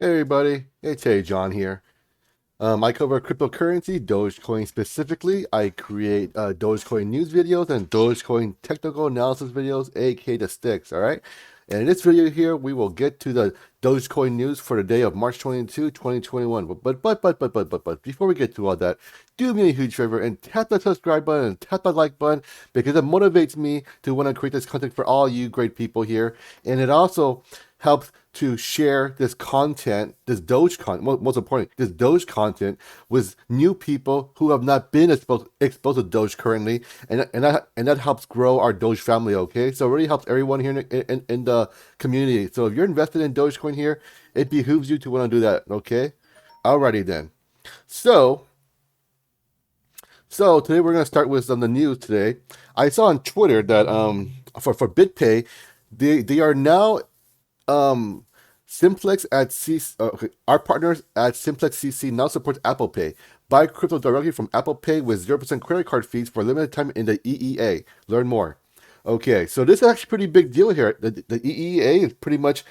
Hey everybody, it's John here. I cover cryptocurrency, Dogecoin specifically. I create Dogecoin news videos and Dogecoin technical analysis videos, aka the sticks, all right? And in this video here, we will get to the Dogecoin news for the day of March 22, 2021. But before we get to all that, do me a huge favor and tap that subscribe button and tap that like button because it motivates me to want to create this content for all you great people here. And it also helps to share this content, this Doge content, most importantly, this Doge content with new people who have not been exposed to Doge currently, and that helps grow our Doge family. Okay, so it really helps everyone here in the community. So if you're invested in Dogecoin here, it behooves you to want to do that. Okay, alrighty then. So. So today we're gonna start with some of the news today. I saw on Twitter that for BitPay, they are now Simplex at okay, our partners at Simplex CC now supports Apple Pay. Buy crypto directly from Apple Pay with 0% credit card fees for a limited time in the EEA. Learn more. Okay, so this is actually a pretty big deal here. The EEA is pretty much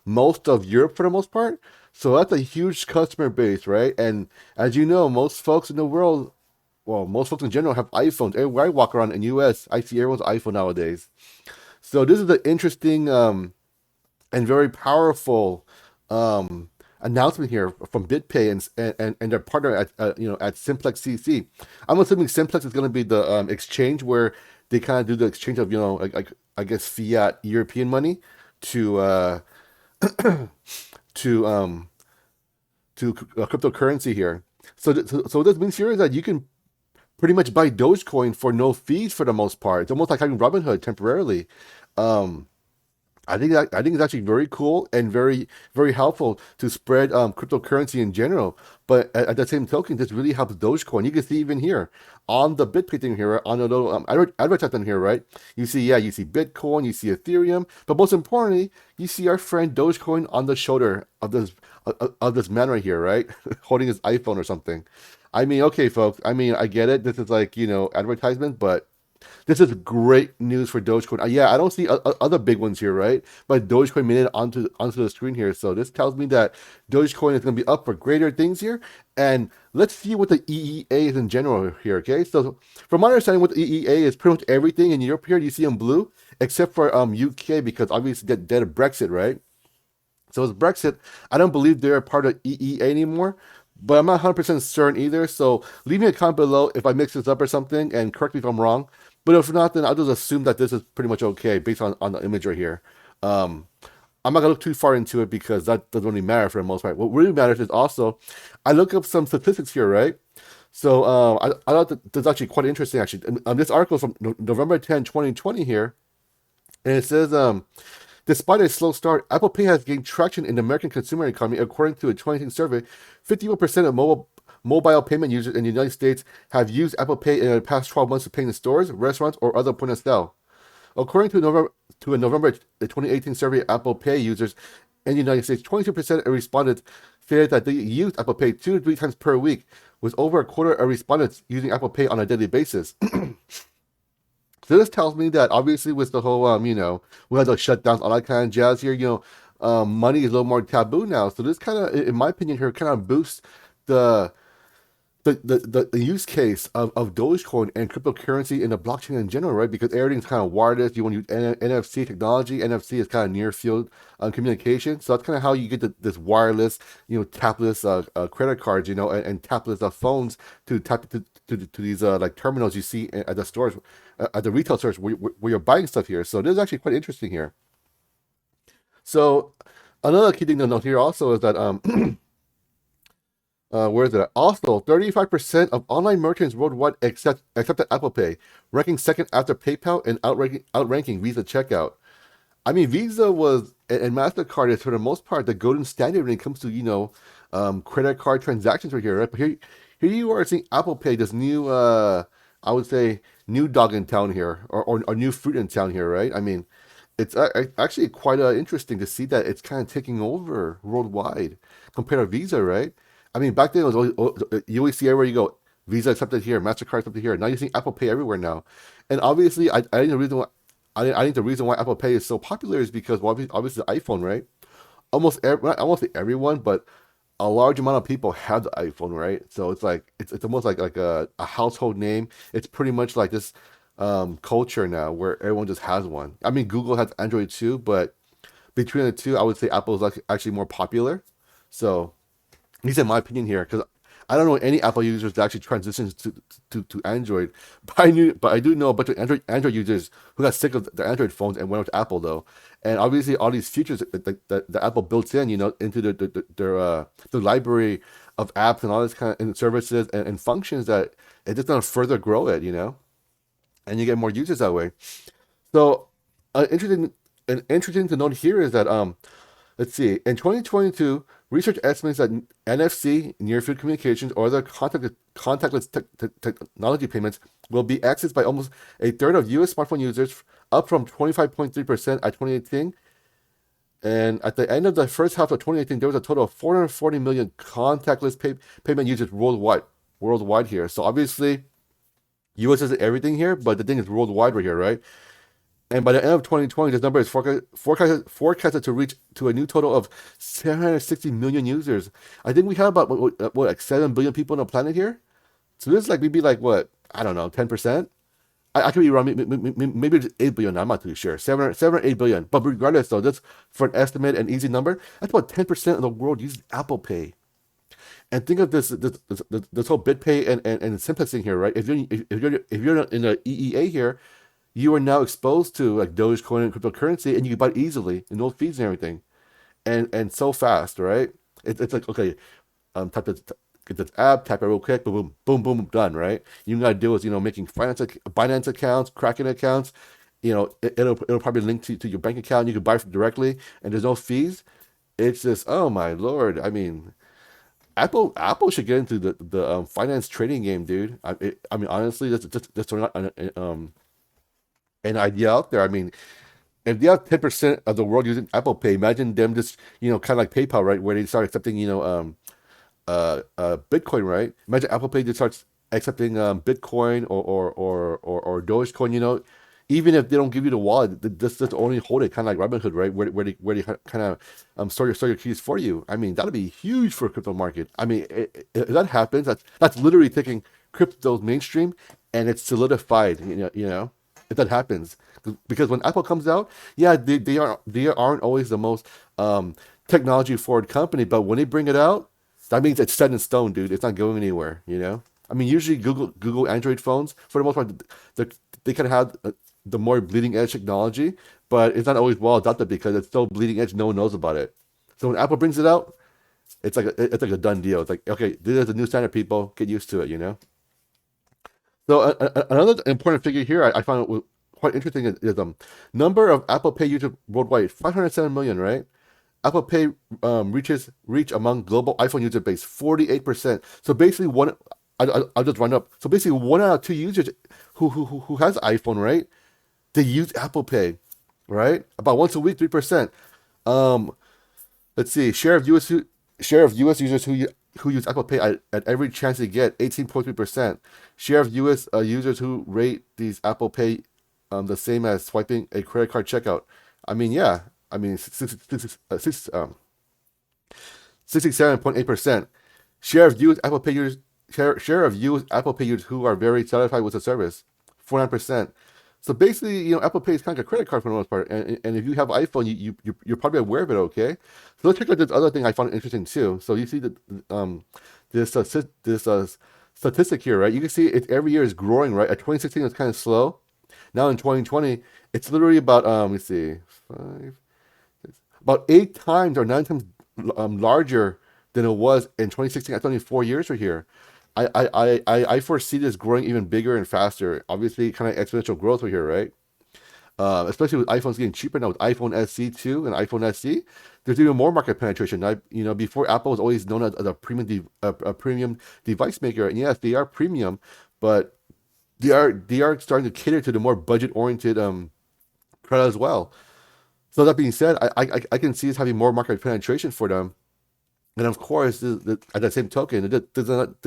most of Europe for the most part. So that's a huge customer base, right? And as you know, most folks in the world, well, most folks in general have iPhones. Everywhere I walk around in US, I see everyone's iPhone nowadays. So this is an interesting and very powerful announcement here from BitPay and their partner at at Simplex CC. I'm assuming Simplex is going to be the exchange where they kind of do the exchange of like I guess fiat European money to to cryptocurrency here. So what this means here is that you can pretty much buy Dogecoin for no fees for the most part. It's almost like having Robinhood temporarily. Um, I think it's actually very cool and very helpful to spread cryptocurrency in general. But at the same token, this really helps Dogecoin. You can see even here on the BitPay thing here, on the little advertisement here, right? You see Bitcoin, you see Ethereum, but most importantly, you see our friend Dogecoin on the shoulder of this man right here, right, holding his iPhone or something. I mean, okay, folks. I mean, I get it. This is like advertisement, but this is great news for Dogecoin. Yeah, I don't see other big ones here, right? But Dogecoin made it onto the screen here, so this tells me that Dogecoin is going to be up for greater things here. And let's see what the EEA is in general here. Okay, so from my understanding, what the EEA is pretty much everything in Europe here you see in blue, except for UK because obviously they're Brexit, right? So it's Brexit. I don't believe they're a part of EEA anymore, but I'm not 100% certain either. So leave me a comment below if I mix this up or something and correct me if I'm wrong. But if not, then I'll just assume that this is pretty much okay based on the image right here. Um, I'm not gonna look too far into it because that doesn't really matter for the most part. What really matters is also I look up some statistics here, right? So I thought that this is actually quite interesting actually. This article is from November 10, 2020 here, and it says despite a slow start, Apple Pay has gained traction in the American consumer economy. According to a 2018 survey, 51% of mobile payment users in the United States have used Apple Pay in the past 12 months to pay in stores, restaurants, or other point of sale. According to a November 2018 survey of Apple Pay users in the United States, 22% of respondents said that they used Apple Pay 2 to 3 times per week, with over a quarter of respondents using Apple Pay on a daily basis. So this tells me that obviously with the whole we had the shutdowns, all that kind of jazz here, money is a little more taboo now. So this kind of, in my opinion, here kind of boosts the the use case of Dogecoin and cryptocurrency in the blockchain in general, right? Because everything's kind of wireless. You want to use NFC technology. NFC is kind of near field communication. So that's kind of how you get this wireless, tapless credit cards, and tapless phones to tap to these like terminals you see at the stores, at the retail stores where you're buying stuff here. So this is actually quite interesting here. So another key thing to note here also is that where is it? Also, 35% of online merchants worldwide accepted Apple Pay, ranking second after PayPal and outranking Visa checkout. I mean, Visa was and Mastercard is for the most part the golden standard when it comes to credit card transactions right here, right? But here you are seeing Apple Pay, this new I would say new dog in town here, or new fruit in town here, right? I mean, it's actually quite interesting to see that it's kind of taking over worldwide compared to Visa, right? I mean, back then it was you always see everywhere you go, Visa accepted here, Mastercard accepted here. Now you see Apple Pay everywhere now, and obviously, I think the reason why Apple Pay is so popular is because, well, obviously the iPhone, right? I won't say everyone, but a large amount of people have the iPhone, right? So it's like it's almost like a household name. It's pretty much like this culture now where everyone just has one. I mean, Google has Android too, but between the two, I would say Apple is like actually more popular. So at least in my opinion here, because I don't know any Apple users that actually transitions to Android, but I do know a bunch of Android users who got sick of their Android phones and went with Apple though, and obviously all these features that Apple built in, into the library of apps and all this kind of and services and functions that it just gonna further grow it, and you get more users that way. So, uh, interesting, interesting to note here is that let's see. In 2022, research estimates that NFC, near field communications, or other contactless technology payments will be accessed by almost a third of U.S. smartphone users, up from 25.3% at 2018. And at the end of the first half of 2018, there was a total of 440 million contactless payment users worldwide. Worldwide here. So obviously, U.S. is everything here, but the thing is worldwide right here, right? And by the end of 2020, this number is forecasted to reach to a new total of 760 million users. I think we have about like 7 billion people on the planet here. So this is like maybe like what, I don't know, 10%. I could be wrong. Maybe it's 8 billion. I'm not too sure. 7 or 8 billion. But regardless, though, that's for an estimate and easy number. That's about 10% of the world uses Apple Pay. And think of this whole BitPay and Simplex thing here, right? If you're in the EEA here, you are now exposed to like Dogecoin and cryptocurrency, and you can buy it easily and no fees and everything, and so fast, right? It's like okay, get this app, tap it real quick, boom, boom, boom, boom, done, right? You gotta do is making Binance accounts, Kraken accounts, it'll probably link to your bank account. You can buy it directly, and there's no fees. It's just oh my lord. I mean, Apple should get into the finance trading game, dude. I mean honestly, that's an idea out there. I mean, if they have 10% of the world using Apple Pay, imagine them just, kind of like PayPal, right? Where they start accepting, Bitcoin, right? Imagine Apple Pay just starts accepting Bitcoin or Dogecoin, even if they don't give you the wallet, just only hold it, kind of like Robinhood, right? Where they kind of store your keys for you. I mean, that'd be huge for a crypto market. I mean, if that happens, that's literally taking crypto's mainstream and it's solidified, if that happens. Because when Apple comes out, yeah, they aren't always the most technology forward company, but when they bring it out, that means it's set in stone, dude. It's not going anywhere. I mean, usually Google Android phones, for the most part, they can have the more bleeding edge technology, but it's not always well adopted because it's so bleeding edge. No one knows about it. So when Apple brings it out, it's like a done deal. It's like okay, this is a new standard. People get used to it. So another important figure here I found quite interesting is number of Apple Pay users worldwide, 507 million, right? Apple Pay reach among global iPhone user base, 48%. So basically I'll just run up. So basically one out of two users who has iPhone, right? They use Apple Pay, right? About once a week, 3%. Um, let's see, share of US users who use Apple Pay at every chance they get, 18.3%. Share of US users who rate these Apple Pay the same as swiping a credit card checkout. I mean, yeah. I mean, 67.8%. Share of US Apple Pay users who are very satisfied with the service, 49%. So basically, Apple Pay is kind of like a credit card for the most part, and if you have iPhone, you're probably aware of it. Okay, so let's check out this other thing I found interesting too. So you see that this statistic here, right? You can see it every year is growing, right? At 2016, it's kind of slow. Now in 2020, it's literally about let's see, about 8 times or 9 times larger than it was in 2016. That's only 4 years right here. I foresee this growing even bigger and faster. Obviously, kind of exponential growth right here, right? Especially with iPhones getting cheaper now with iPhone SE 2 and iPhone SE, there's even more market penetration. Before Apple was always known as a premium device maker, and yes, they are premium, but they are starting to cater to the more budget oriented crowd as well. So that being said, I can see us having more market penetration for them. And of course, at that same token, this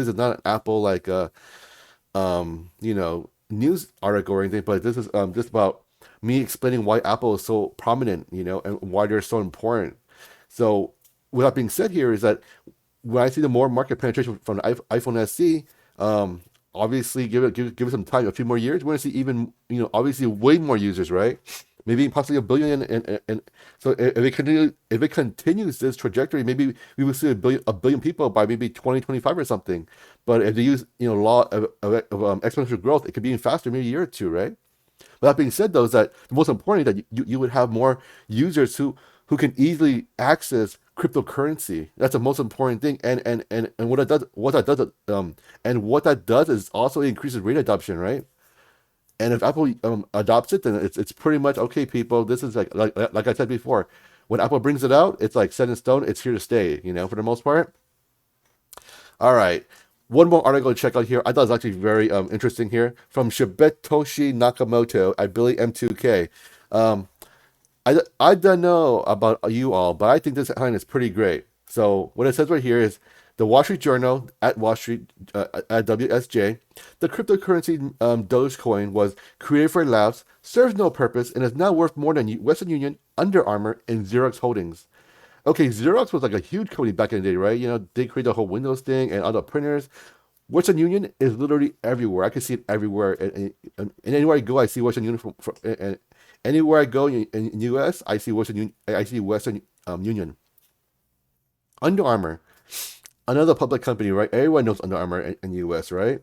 is not an Apple like news article or anything, but this is just about me explaining why Apple is so prominent, and why they're so important. So with that being said here is that when I see the more market penetration from the iPhone SE, obviously give it some time, a few more years, we're going to see even, obviously way more users, right? Maybe possibly a billion, and so if it continues this trajectory, maybe we will see a billion people by maybe 2025 or something. But if they use, law of exponential growth, it could be even faster, maybe a year or two, right? But that being said, though, is that the most important is that you would have more users who can easily access cryptocurrency. That's the most important thing. And what that does is also increases rate adoption, right? And if Apple adopts it, then it's pretty much okay, people. This is like I said before, when Apple brings it out, it's like set in stone. It's here to stay, for the most part. All right. One more article to check out here. I thought it was actually very interesting here from Shibetoshi Nakamoto at Billy M2K. Um, I don't know about you all, but I think this headline is pretty great. So what it says right here is the Wall Street Journal at Wall Street at WSJ. The cryptocurrency Dogecoin was created for laughs, serves no purpose, and is now worth more than Western Union, Under Armour, and Xerox Holdings. Okay, Xerox was like a huge company back in the day, right? They created the whole Windows thing and other printers. Western Union is literally everywhere. I can see it everywhere, and anywhere I go, I see Western Union. And anywhere I go in US, I see Western Union. I see Western Union. Under Armour, another public company, right? Everyone knows Under Armour in US, right?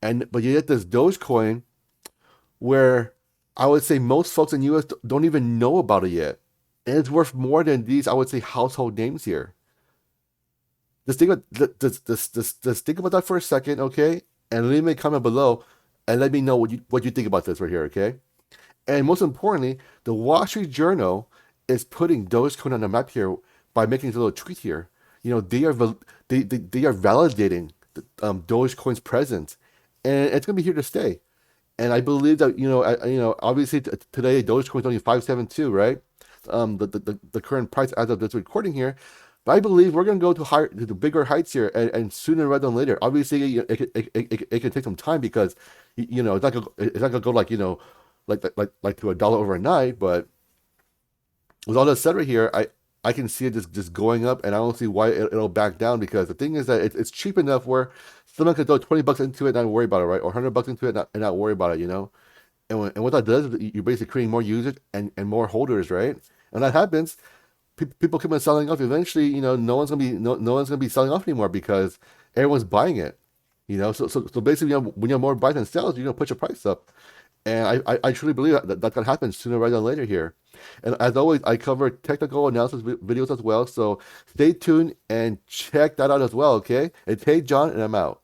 But you get this Dogecoin, where I would say most folks in US don't even know about it yet, and it's worth more than these, I would say, household names here. Just think about that for a second, okay? And leave me a comment below, and let me know what you think about this right here, okay? And most importantly, the Wall Street Journal is putting Dogecoin on the map here by making a little tweet here. They are validating Dogecoin's presence, and it's gonna be here to stay. And I believe that obviously today Dogecoin is only 572, right? The current price as of this recording here. But I believe we're going to go to bigger heights here, and sooner rather than later. Obviously, it can take some time because it's not gonna go like to $1 overnight. But with all that said right here, I can see it just going up, and I don't see why it'll back down, because the thing is that it's cheap enough where someone could throw $20 into it and not worry about it, right? Or $100 into it and not worry about it, And what that does is you're basically creating more users and more holders, right? And that happens, people keep on selling off. Eventually, no one's gonna be selling off anymore because everyone's buying it. So basically, when you have more buys than sales, you're gonna put your price up. And I truly believe that's gonna happen sooner rather than later here. And as always, I cover technical analysis videos as well. So stay tuned and check that out as well. Okay, it's Hey John, and I'm out.